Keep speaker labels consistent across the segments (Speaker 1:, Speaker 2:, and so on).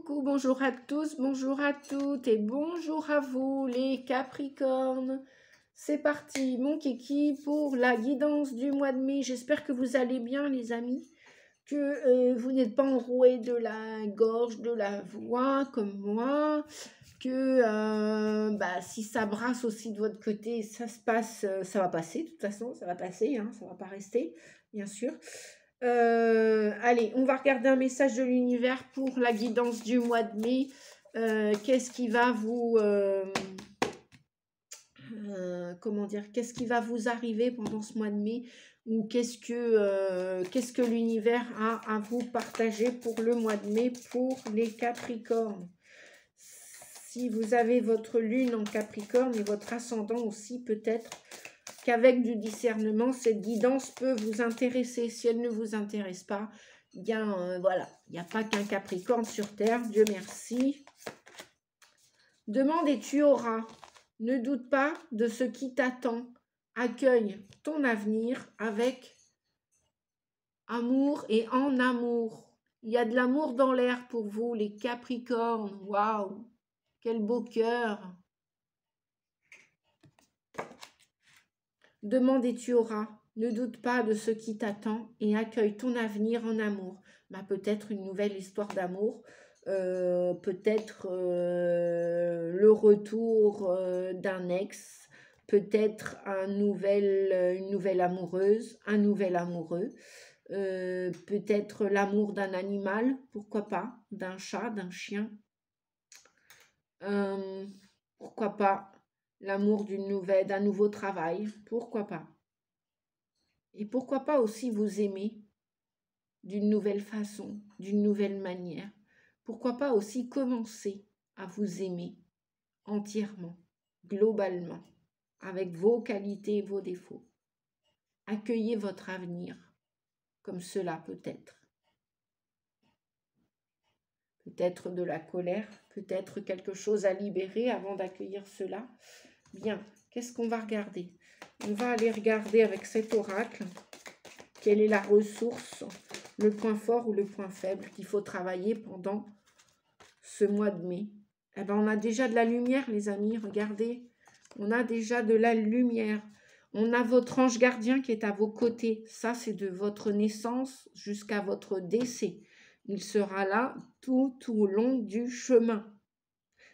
Speaker 1: Coucou, bonjour à tous, bonjour à toutes et bonjour à vous les Capricornes. C'est parti, mon kiki pour la guidance du mois de mai. J'espère que vous allez bien les amis, que vous n'êtes pas enroués de la gorge, de la voix comme moi, que si ça brasse aussi de votre côté, ça se passe, ça va passer, de toute façon, ça va passer, hein, ça va pas rester, bien sûr. Allez, on va regarder un message de l'univers pour la guidance du mois de mai. Qu'est-ce qui va vous... comment dire, qu'est-ce qui va vous arriver pendant ce mois de mai, ou qu'est-ce que l'univers a à vous partager pour le mois de mai pour les Capricornes. Si vous avez votre lune en Capricorne et votre ascendant aussi, peut-être qu'avec du discernement, cette guidance peut vous intéresser. Si elle ne vous intéresse pas, bien voilà, il n'y a pas qu'un Capricorne sur Terre, Dieu merci. Demande et tu auras. Ne doute pas de ce qui t'attend. Accueille ton avenir avec amour et en amour. Il y a de l'amour dans l'air pour vous, les Capricornes. Waouh, quel beau cœur. Demande et tu auras. Ne doute pas de ce qui t'attend et accueille ton avenir en amour. Peut-être une nouvelle histoire d'amour. Peut-être le retour d'un ex, peut-être une nouvelle amoureuse, un nouvel amoureux, peut-être l'amour d'un animal, pourquoi pas, d'un chat, d'un chien, pourquoi pas l'amour d'un nouveau travail, pourquoi pas. Et pourquoi pas aussi vous aimer d'une nouvelle façon, d'une nouvelle manière. Pourquoi pas aussi commencer à vous aimer entièrement, globalement, avec vos qualités et vos défauts. Accueillez votre avenir comme cela peut-être. Peut-être de la colère, peut-être quelque chose à libérer avant d'accueillir cela. Bien, qu'est-ce qu'on va regarder? On va aller regarder avec cet oracle quelle est la ressource, le point fort ou le point faible qu'il faut travailler pendant ce mois de mai. On a déjà de la lumière, les amis, regardez. On a déjà de la lumière. On a votre ange gardien qui est à vos côtés. Ça, c'est de votre naissance jusqu'à votre décès. Il sera là tout au long du chemin.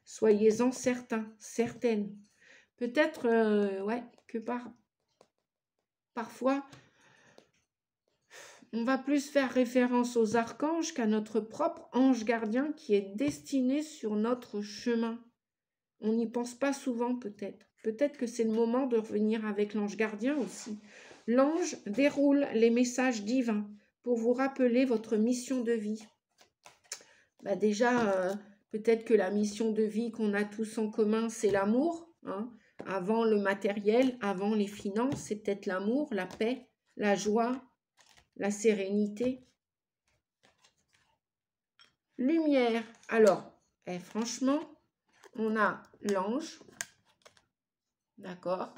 Speaker 1: Soyez-en certains, certaines. Peut-être que parfois, on va plus faire référence aux archanges qu'à notre propre ange gardien qui est destiné sur notre chemin. On n'y pense pas souvent peut-être. Peut-être que c'est le moment de revenir avec l'ange gardien aussi. L'ange déroule les messages divins pour vous rappeler votre mission de vie. Déjà, peut-être que la mission de vie qu'on a tous en commun, c'est l'amour. Hein. Avant le matériel, avant les finances, c'est peut-être l'amour, la paix, la joie, la sérénité. Lumière. Alors, franchement, on a l'ange. D'accord?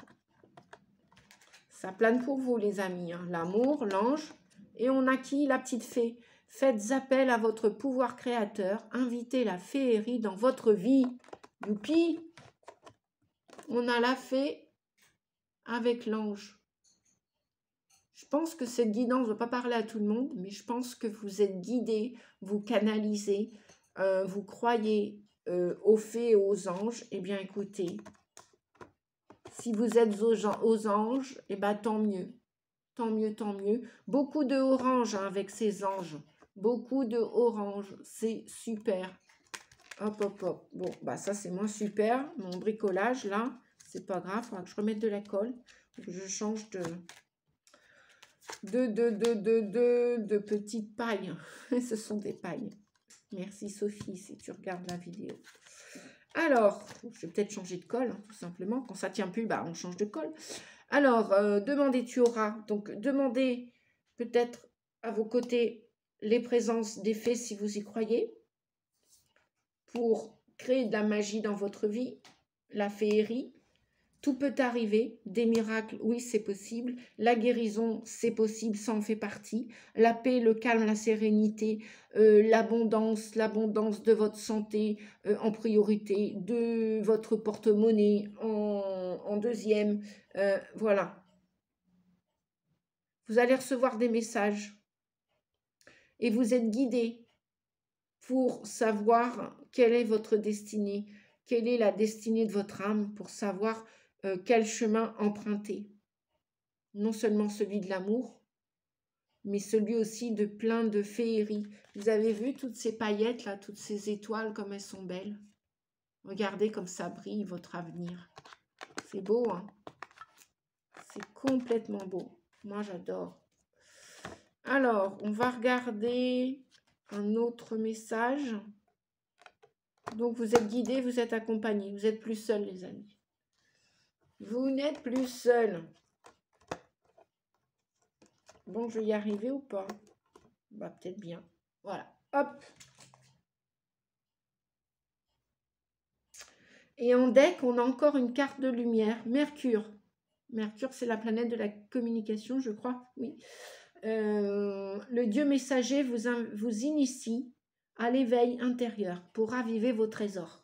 Speaker 1: Ça plane pour vous, les amis. Hein. L'amour, l'ange. Et on a qui? La petite fée. Faites appel à votre pouvoir créateur. Invitez la féerie dans votre vie. Youpi! On a la fée avec l'ange. Je pense que cette guidance, je ne vais pas parler à tout le monde, mais je pense que vous êtes guidés, vous canalisez, vous croyez aux fées et aux anges. Eh bien, écoutez, si vous êtes aux anges, tant mieux. Tant mieux, tant mieux. Beaucoup de orange avec ces anges. Beaucoup de orange. C'est super. Hop, hop, hop. Bon, ça, c'est moins super. Mon bricolage, là, c'est pas grave. Il faudra que je remette de la colle. Je change de petites pailles. Ce sont des pailles. Merci, Sophie, si tu regardes la vidéo. Alors, je vais peut-être changer de colle, hein, tout simplement. Quand ça ne tient plus, on change de colle. Alors, demandez, tu auras. Donc, demandez peut-être à vos côtés les présences des fées si vous y croyez, pour créer de la magie dans votre vie, la féerie. Tout peut arriver, des miracles, oui, c'est possible. La guérison, c'est possible, ça en fait partie. La paix, le calme, la sérénité, l'abondance de votre santé en priorité, de votre porte-monnaie en deuxième. Voilà. Vous allez recevoir des messages et vous êtes guidé pour savoir quelle est votre destinée, quelle est la destinée de votre âme, pour savoir quel chemin emprunter. Non seulement celui de l'amour, mais celui aussi de plein de féeries. Vous avez vu toutes ces paillettes là, toutes ces étoiles, comme elles sont belles. Regardez comme ça brille votre avenir. C'est beau, hein? C'est complètement beau. Moi, j'adore. Alors, on va regarder un autre message. Donc, vous êtes guidés, vous êtes accompagnés. Vous n'êtes plus seuls, les amis. Vous n'êtes plus seuls. Bon, je vais y arriver ou pas? Bah, peut-être bien. Voilà. Hop. Et en deck, on a encore une carte de lumière. Mercure. Mercure, c'est la planète de la communication, je crois. Oui. Le Dieu messager vous initie à l'éveil intérieur pour raviver vos trésors.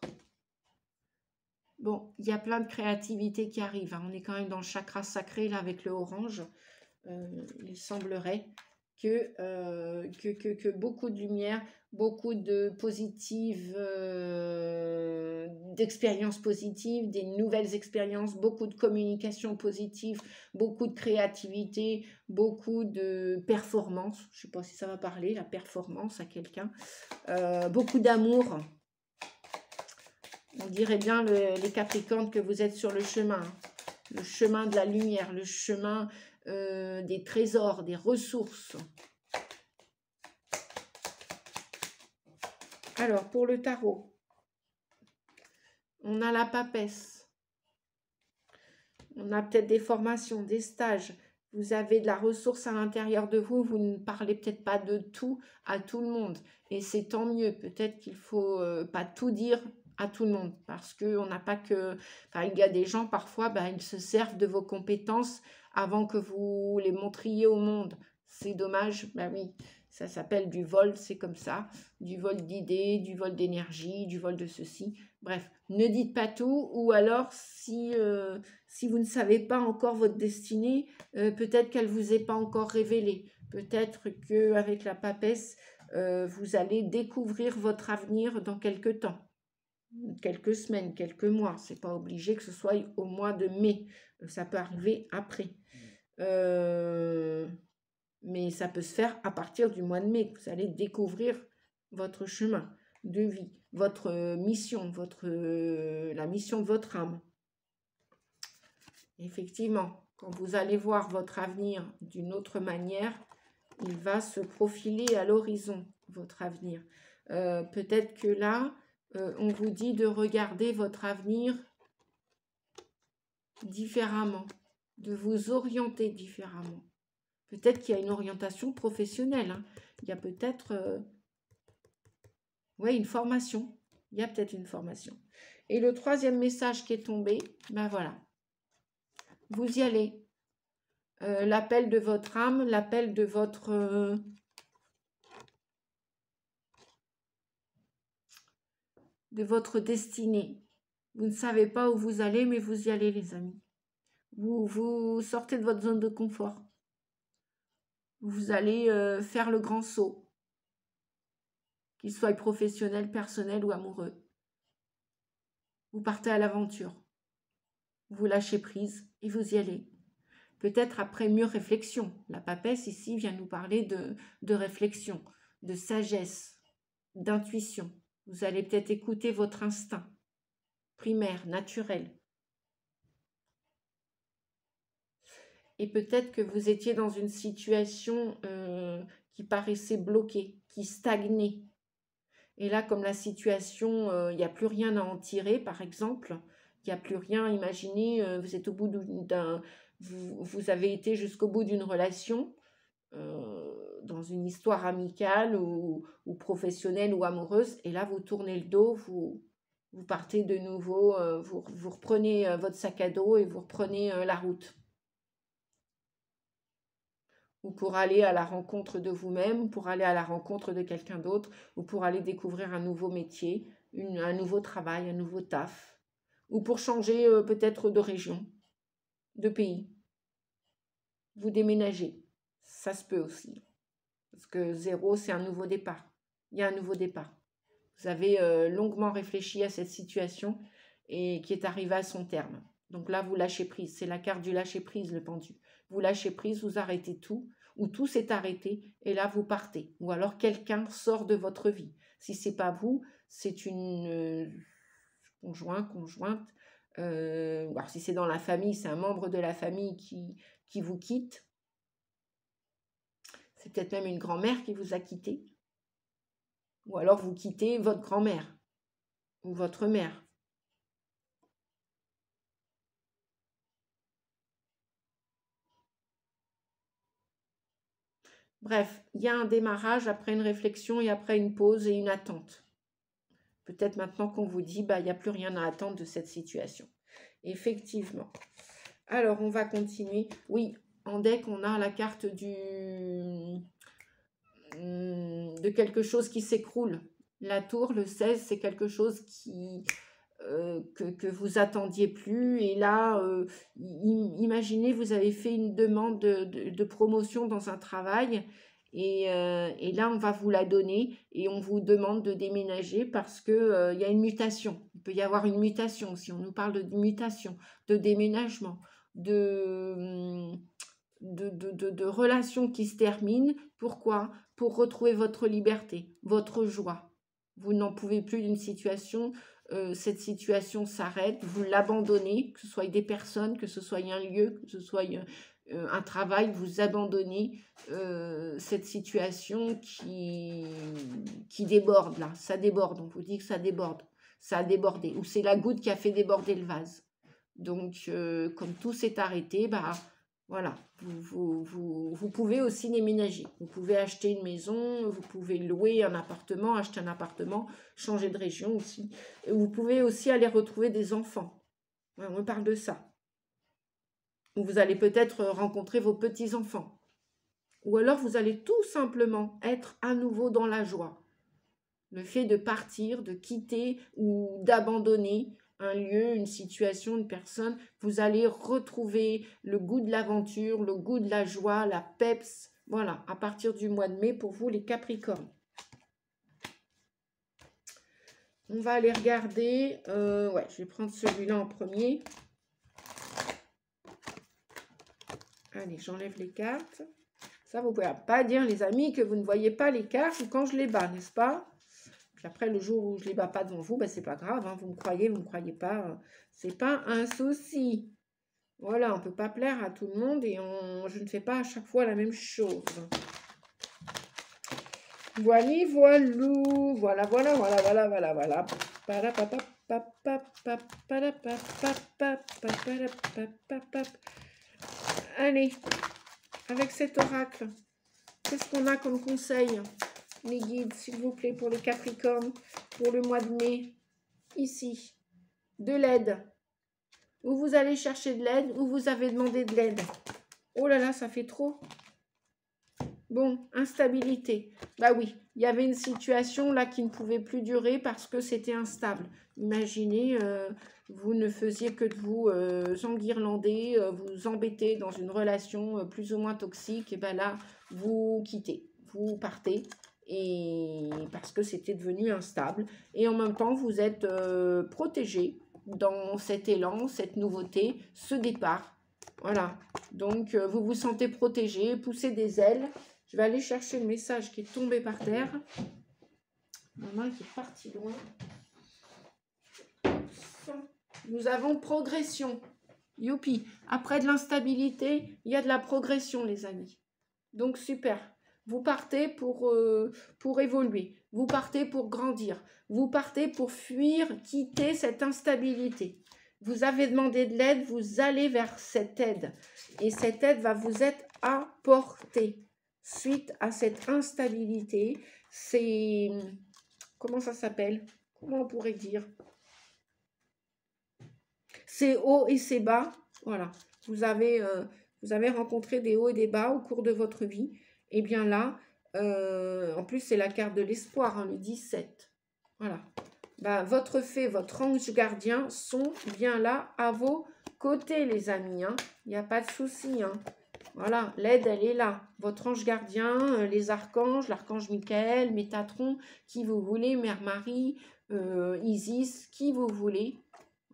Speaker 1: Bon, il y a plein de créativité qui arrive. Hein. On est quand même dans le chakra sacré, là, avec le orange. Il semblerait que beaucoup de lumière, beaucoup de positives, d'expériences positives, des nouvelles expériences, beaucoup de communication positive, beaucoup de créativité, beaucoup de performance. Je ne sais pas si ça va parler, la performance à quelqu'un. Beaucoup d'amour. On dirait bien les Capricornes que vous êtes sur le chemin. Le chemin de la lumière, le chemin des trésors, des ressources. Alors, pour le tarot, on a la papesse. On a peut-être des formations, des stages. Vous avez de la ressource à l'intérieur de vous. Vous ne parlez peut-être pas de tout à tout le monde. Et c'est tant mieux. Peut-être qu'il ne faut pas tout dire à tout le monde. Parce qu'on n'a pas que... Enfin, il y a des gens, parfois, ils se servent de vos compétences avant que vous les montriez au monde. C'est dommage. Ben oui, ça s'appelle du vol, c'est comme ça. Du vol d'idées, du vol d'énergie, du vol de ceci. Bref, ne dites pas tout. Ou alors, si vous ne savez pas encore votre destinée, peut-être qu'elle ne vous est pas encore révélée. Peut-être qu'avec la papesse, vous allez découvrir votre avenir dans quelques temps. Quelques semaines, quelques mois. Ce n'est pas obligé que ce soit au mois de mai. Ça peut arriver après. Mais ça peut se faire à partir du mois de mai. Vous allez découvrir votre chemin de vie, votre mission, la mission de votre âme. Effectivement, quand vous allez voir votre avenir d'une autre manière, il va se profiler à l'horizon, votre avenir. Peut-être que là, on vous dit de regarder votre avenir différemment, de vous orienter différemment. Peut-être qu'il y a une orientation professionnelle. Hein. Il y a peut-être une formation. Il y a peut-être une formation. Et le troisième message qui est tombé, ben voilà. Vous y allez. L'appel de votre âme, l'appel de votre... de votre destinée. Vous ne savez pas où vous allez, mais vous y allez, les amis. Vous sortez de votre zone de confort. Vous allez faire le grand saut. Qu'il soit professionnel, personnel ou amoureux. Vous partez à l'aventure. Vous lâchez prise et vous y allez. Peut-être après mûre réflexion. La papesse ici vient nous parler de réflexion, de sagesse, d'intuition. Vous allez peut-être écouter votre instinct primaire, naturel. Et peut-être que vous étiez dans une situation qui paraissait bloquée, qui stagnait. Et là, comme la situation, il n'y a plus rien à en tirer, par exemple, il n'y a plus rien, imaginez, vous êtes au bout vous avez été jusqu'au bout d'une relation, dans une histoire amicale ou professionnelle ou amoureuse, et là, vous tournez le dos, Vous partez de nouveau, vous reprenez votre sac à dos et vous reprenez la route. Ou pour aller à la rencontre de vous-même, pour aller à la rencontre de quelqu'un d'autre, ou pour aller découvrir un nouveau métier, un nouveau travail, un nouveau taf, ou pour changer peut-être de région, de pays. Vous déménagez, ça se peut aussi. Parce que 0, c'est un nouveau départ. Il y a un nouveau départ. Vous avez longuement réfléchi à cette situation et qui est arrivée à son terme. Donc là, vous lâchez prise. C'est la carte du lâcher prise, le pendu. Vous lâchez prise, vous arrêtez tout, ou tout s'est arrêté, et là, vous partez. Ou alors, quelqu'un sort de votre vie. Si ce n'est pas vous, c'est une conjointe. Alors, si c'est dans la famille, c'est un membre de la famille qui vous quitte. C'est peut-être même une grand-mère qui vous a quitté. Ou alors, vous quittez votre grand-mère ou votre mère. Bref, il y a un démarrage après une réflexion et après une pause et une attente. Peut-être maintenant qu'on vous dit, il n'y a plus rien à attendre de cette situation. Effectivement. Alors, on va continuer. Oui, en deck, on a la carte de quelque chose qui s'écroule. La tour, le 16, c'est quelque chose que vous attendiez plus. Et là, imaginez, vous avez fait une demande de promotion dans un travail. Et là, on va vous la donner et on vous demande de déménager parce qu'il y a une mutation. Il peut y avoir une mutation, si on nous parle de mutation, de déménagement, de relations qui se terminent. Pourquoi? Pour retrouver votre liberté, votre joie. Vous n'en pouvez plus d'une situation, cette situation s'arrête, vous l'abandonnez, que ce soit des personnes, que ce soit un lieu, que ce soit un travail, vous abandonnez cette situation qui déborde là, ça déborde, on vous dit que ça déborde, ça a débordé, ou c'est la goutte qui a fait déborder le vase. Donc, comme tout s'est arrêté, voilà, vous pouvez aussi déménager. Vous pouvez acheter une maison, vous pouvez louer un appartement, acheter un appartement, changer de région aussi. Et vous pouvez aussi aller retrouver des enfants. Ouais, on parle de ça. Vous allez peut-être rencontrer vos petits-enfants. Ou alors vous allez tout simplement être à nouveau dans la joie. Le fait de partir, de quitter ou d'abandonner un lieu, une situation, une personne, vous allez retrouver le goût de l'aventure, le goût de la joie, la peps. Voilà, à partir du mois de mai pour vous les Capricornes. On va aller regarder. Ouais, je vais prendre celui-là en premier. Allez, j'enlève les cartes. Ça, vous ne pouvez pas dire, les amis, que vous ne voyez pas les cartes ou quand je les bats, n'est-ce pas? Puis après, le jour où je ne les bats pas devant vous, c'est pas grave. Hein, vous me croyez, vous ne me croyez pas. C'est pas un souci. Voilà, on ne peut pas plaire à tout le monde et je ne fais pas à chaque fois la même chose. Voilà, voilou. Voilà. Allez, avec cet oracle, qu'est-ce qu'on a comme conseil, les guides, s'il vous plaît, pour les Capricornes, pour le mois de mai, ici, de l'aide. Où vous allez chercher de l'aide, où vous avez demandé de l'aide. Oh là là, ça fait trop. Bon, instabilité. Bah oui, il y avait une situation là qui ne pouvait plus durer parce que c'était instable. Imaginez, vous ne faisiez que de vous enguirlander, vous embêter dans une relation plus ou moins toxique. Et bien là, vous quittez, vous partez. Et parce que c'était devenu instable. Et en même temps, vous êtes protégé dans cet élan, cette nouveauté, ce départ. Voilà, donc vous vous sentez protégé, poussez des ailes. Je vais aller chercher le message qui est tombé par terre. Maman qui est partie loin. Nous avons progression. Youpi. Après de l'instabilité, il y a de la progression, les amis. Donc, super. Vous partez pour évoluer. Vous partez pour grandir. Vous partez pour fuir, quitter cette instabilité. Vous avez demandé de l'aide, vous allez vers cette aide. Et cette aide va vous être apportée. Suite à cette instabilité, c'est... Comment ça s'appelle? Comment on pourrait dire? c'est haut et c'est bas. Voilà, vous avez rencontré des hauts et des bas au cours de votre vie. Et bien là, en plus, c'est la carte de l'espoir, hein, le 17. Voilà. Bah, votre fée, votre ange gardien sont bien là à vos côtés, les amis. Hein. Il n'y a pas de souci. Hein. Voilà, l'aide, elle est là. Votre ange gardien, les archanges, l'archange Michael, Métatron, qui vous voulez, Mère Marie, Isis, qui vous voulez.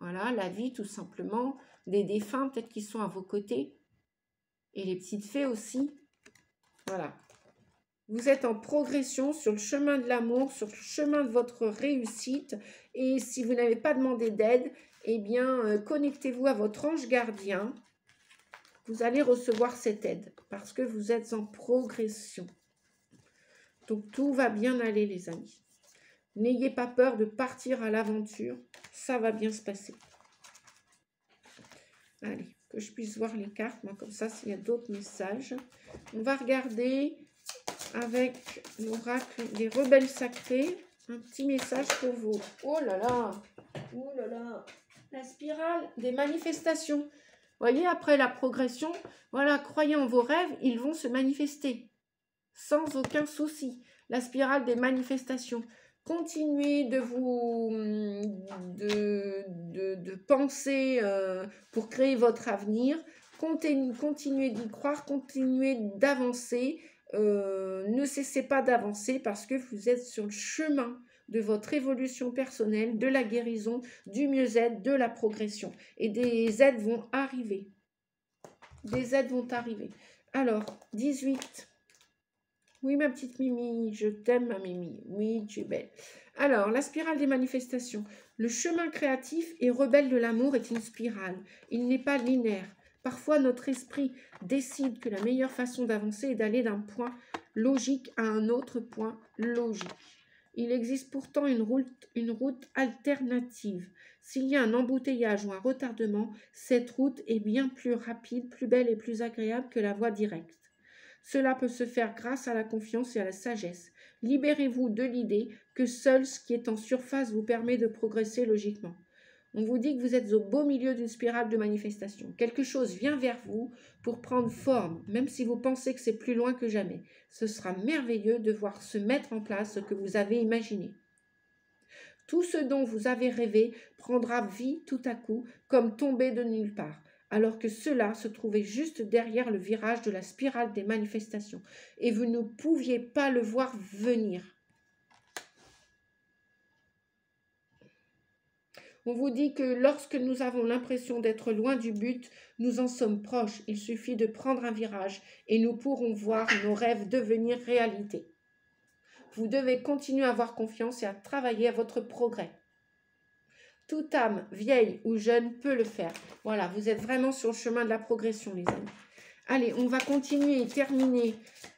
Speaker 1: Voilà, la vie, tout simplement. Des défunts, peut-être, qui sont à vos côtés. Et les petites fées aussi. Voilà. Vous êtes en progression sur le chemin de l'amour, sur le chemin de votre réussite. Et si vous n'avez pas demandé d'aide, eh bien, connectez-vous à votre ange gardien. Vous allez recevoir cette aide parce que vous êtes en progression. Donc, tout va bien aller, les amis. N'ayez pas peur de partir à l'aventure. Ça va bien se passer. Allez, que je puisse voir les cartes, moi, comme ça, s'il y a d'autres messages. On va regarder avec l'oracle des rebelles sacrés. Un petit message pour vous. Oh là là, oh là là. La spirale des manifestations. Voyez, après la progression, voilà, croyez en vos rêves, ils vont se manifester. Sans aucun souci. La spirale des manifestations. Continuez de vous de penser pour créer votre avenir. Continuez d'y croire, continuez d'avancer. Ne cessez pas d'avancer parce que vous êtes sur le chemin de votre évolution personnelle, de la guérison, du mieux-être, de la progression. Et des aides vont arriver. Des aides vont arriver. Alors, 18. Oui, ma petite Mimi, je t'aime, ma Mimi. Oui, tu es belle. Alors, la spirale des manifestations. Le chemin créatif et rebelle de l'amour est une spirale. Il n'est pas linéaire. Parfois, notre esprit décide que la meilleure façon d'avancer est d'aller d'un point logique à un autre point logique. Il existe pourtant une route alternative. S'il y a un embouteillage ou un retardement, cette route est bien plus rapide, plus belle et plus agréable que la voie directe. Cela peut se faire grâce à la confiance et à la sagesse. Libérez-vous de l'idée que seul ce qui est en surface vous permet de progresser logiquement. On vous dit que vous êtes au beau milieu d'une spirale de manifestation. Quelque chose vient vers vous pour prendre forme, même si vous pensez que c'est plus loin que jamais. Ce sera merveilleux de voir se mettre en place ce que vous avez imaginé. Tout ce dont vous avez rêvé prendra vie tout à coup, comme tombé de nulle part, alors que cela se trouvait juste derrière le virage de la spirale des manifestations, et vous ne pouviez pas le voir venir. On vous dit que lorsque nous avons l'impression d'être loin du but, nous en sommes proches. Il suffit de prendre un virage et nous pourrons voir nos rêves devenir réalité. Vous devez continuer à avoir confiance et à travailler à votre progrès. Toute âme, vieille ou jeune, peut le faire. Voilà, vous êtes vraiment sur le chemin de la progression, les amis. Allez, on va continuer et terminer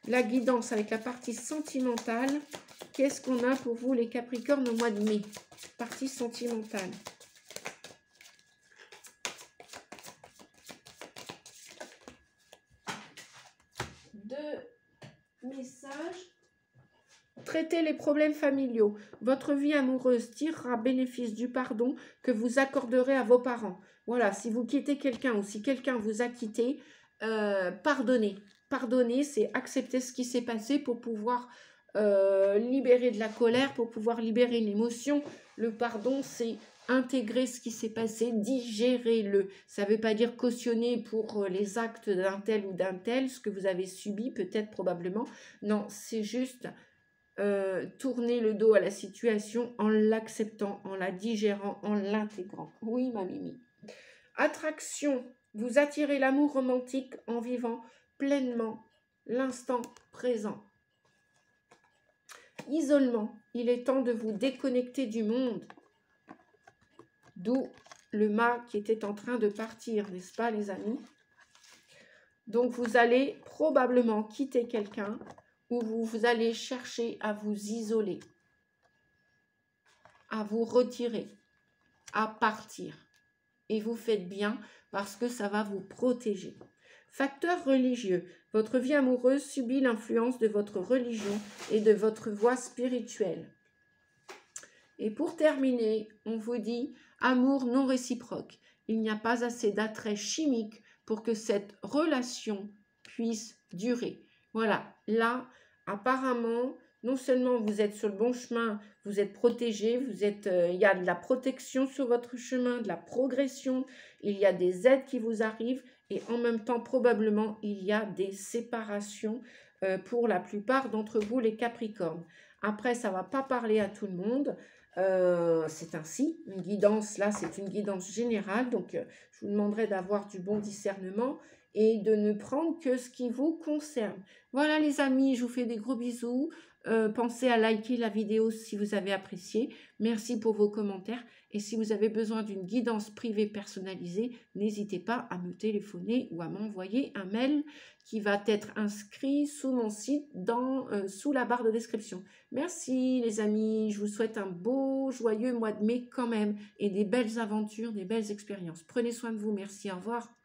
Speaker 1: la guidance avec la partie sentimentale. Qu'est-ce qu'on a pour vous, les Capricornes, au mois de mai? Partie sentimentale. Message. Traitez les problèmes familiaux. Votre vie amoureuse tirera bénéfice du pardon que vous accorderez à vos parents. Voilà, si vous quittez quelqu'un ou si quelqu'un vous a quitté, pardonnez. Pardonner, c'est accepter ce qui s'est passé pour pouvoir libérer de la colère, pour pouvoir libérer une émotion. Le pardon, c'est intégrer ce qui s'est passé, digérer-le. Ça ne veut pas dire cautionner pour les actes d'un tel ou d'un tel, ce que vous avez subi, peut-être, probablement. Non, c'est juste tourner le dos à la situation en l'acceptant, en la digérant, en l'intégrant. Oui, ma Mimi. Attraction. Vous attirez l'amour romantique en vivant pleinement l'instant présent. Isolement. Il est temps de vous déconnecter du monde. D'où le mât qui était en train de partir, n'est-ce pas, les amis? Donc, vous allez probablement quitter quelqu'un ou vous allez chercher à vous isoler, à vous retirer, à partir. Et vous faites bien parce que ça va vous protéger. Facteur religieux. Votre vie amoureuse subit l'influence de votre religion et de votre voie spirituelle. Et pour terminer, on vous dit amour non réciproque. il n'y a pas assez d'attrait chimique pour que cette relation puisse durer. Voilà, là, apparemment, non seulement vous êtes sur le bon chemin, vous êtes protégé, il y a de la protection sur votre chemin, de la progression, il y a des aides qui vous arrivent et en même temps, probablement, il y a des séparations pour la plupart d'entre vous, les Capricornes. Après, ça ne va pas parler à tout le monde. C'est ainsi, une guidance, là, c'est une guidance générale. Donc, je vous demanderai d'avoir du bon discernement et de ne prendre que ce qui vous concerne. Voilà les amis, je vous fais des gros bisous. Pensez à liker la vidéo si vous avez apprécié. Merci pour vos commentaires. Et si vous avez besoin d'une guidance privée personnalisée, n'hésitez pas à me téléphoner ou à m'envoyer un mail qui va être inscrit sous mon site, sous la barre de description. Merci les amis, je vous souhaite un beau, joyeux mois de mai quand même et des belles aventures, des belles expériences. Prenez soin de vous, merci, au revoir.